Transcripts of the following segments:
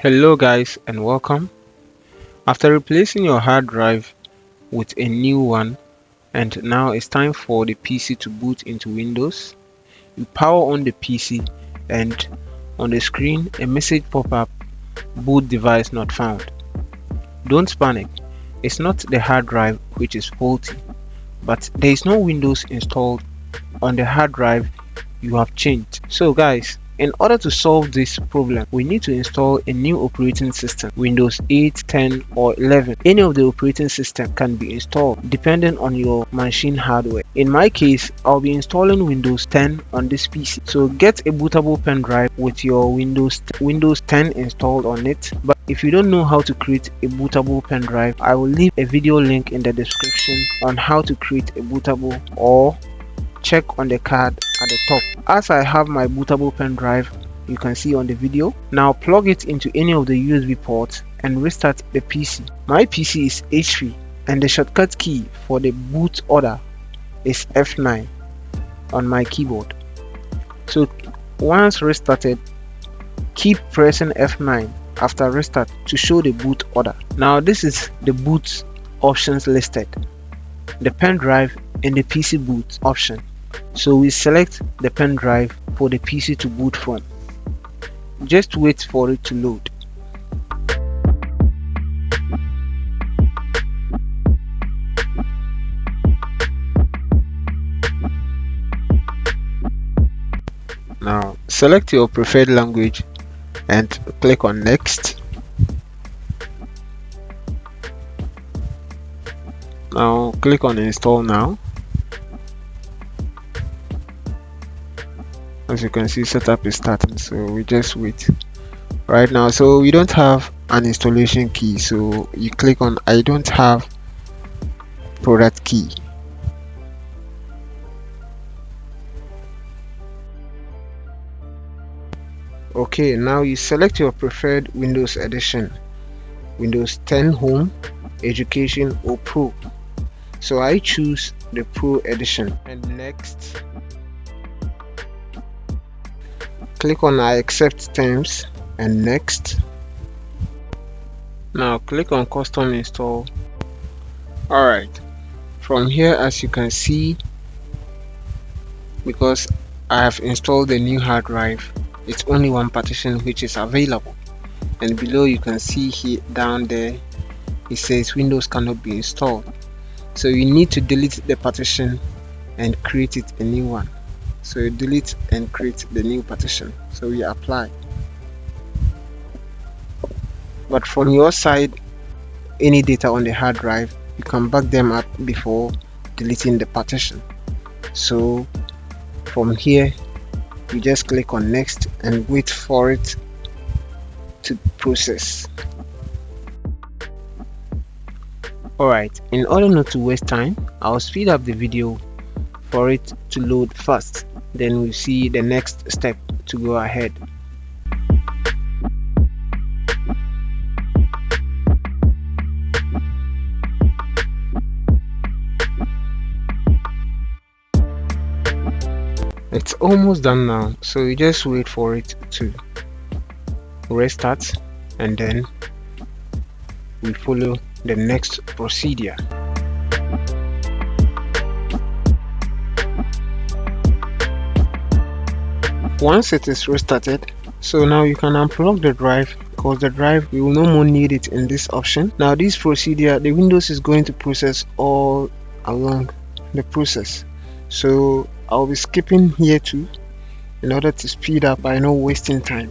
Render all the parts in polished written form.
Hello guys and welcome. After replacing your hard drive with a new one and now it's time for the PC to boot into Windows, you power on the PC and on the screen a message pop up, boot device not found. Don't panic, it's not the hard drive which is faulty, but there is no Windows installed on the hard drive you have changed. So guys, in order to solve this problem, we need to install a new operating system, Windows 8, 10 or 11. Any of the operating system can be installed depending on your machine hardware. In my case, I'll be installing Windows 10 on this PC. So get a bootable pen drive with your Windows 10 installed on it. But if you don't know how to create a bootable pen drive, I will leave a video link in the description on how to create a bootable, or check on the card at the top. As I have my bootable pen drive, you can see on the video. Now plug it into any of the USB ports and restart the PC. My PC is HP and the shortcut key for the boot order is F9 on my keyboard. So once restarted, keep pressing F9 after restart to show the boot order. Now this is the boot options listed: the pen drive and the PC boot option. So we select the pen drive for the PC to boot from. Just wait for it to load. Now select your preferred language and click on next. Now click on install now. As you can see, setup is starting, so we just wait right now. So we don't have an installation key, so you click on I don't have product key. Okay, now you select your preferred Windows edition, Windows 10 Home, Education or Pro. So I choose the Pro edition and next. Click on I accept terms and next. Now click on custom install. Alright, from here, as you can see, because I have installed the new hard drive, it's only one partition which is available, and below you can see here down there it says Windows cannot be installed. So you need to delete the partition and create it a new one. So you delete and create the new partition. So we apply. But from your side, any data on the hard drive, you can back them up before deleting the partition. So from here, you just click on next and wait for it to process. Alright, in order not to waste time, I'll speed up the video for it to load fast. Then we'll see the next step to go ahead. It's almost done now, so you just wait for it to restart and then we follow the next procedure. Once it is restarted, so now you can unplug the drive, because the drive, we will no more need it in this option. Now this procedure, the Windows is going to process all along the process, so I'll be skipping here too in order to speed up by not wasting time.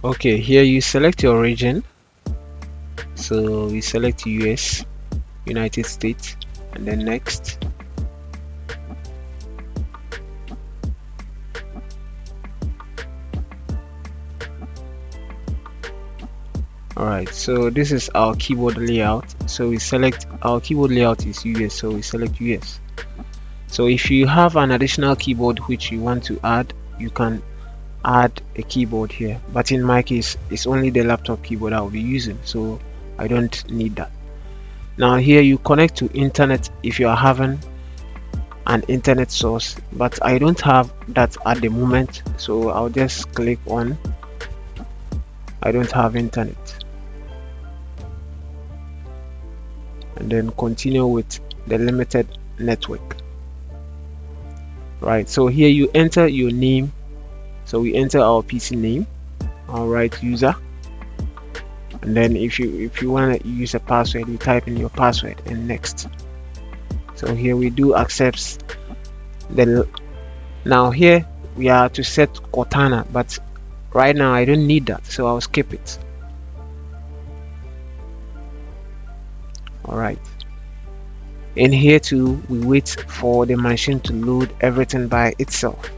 Okay, here you select your region. So we select US, United States, and then next. Alright, so this is our keyboard layout. So we select, our keyboard layout is US, so we select US. So if you have an additional keyboard which you want to add, you can add a keyboard here, but in my case it's only the laptop keyboard I will be using, so I don't need that. Now here you connect to internet if you are having an internet source, but I don't have that at the moment, so I'll just click on I don't have internet and then continue with the limited network. Right, so here you enter your name. So we enter our PC name, all right, user, and then if you want to use a password, you type in your password and next. So here we do accepts the. Now here we are to set Cortana, but right now I don't need that, so I'll skip it. All right, and here too we wait for the machine to load everything by itself.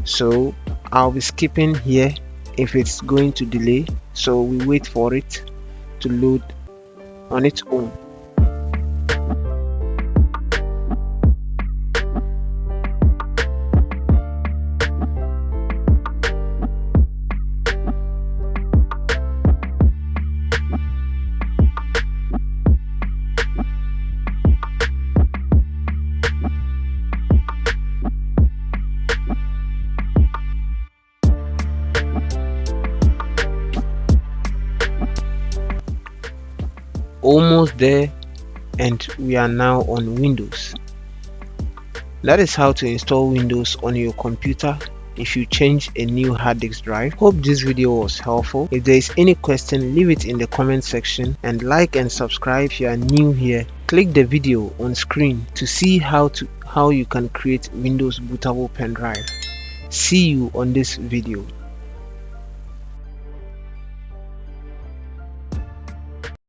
So I'll be skipping here if it's going to delay, so we wait for it to load on its own. Almost there, and we are now on Windows. That is how to install Windows on your computer if you change a new hard disk drive. Hope this video was helpful. If there is any question, leave it in the comment section, and like and subscribe if you are new here. Click the video on screen to see how you can create Windows bootable pen drive. See you on this video.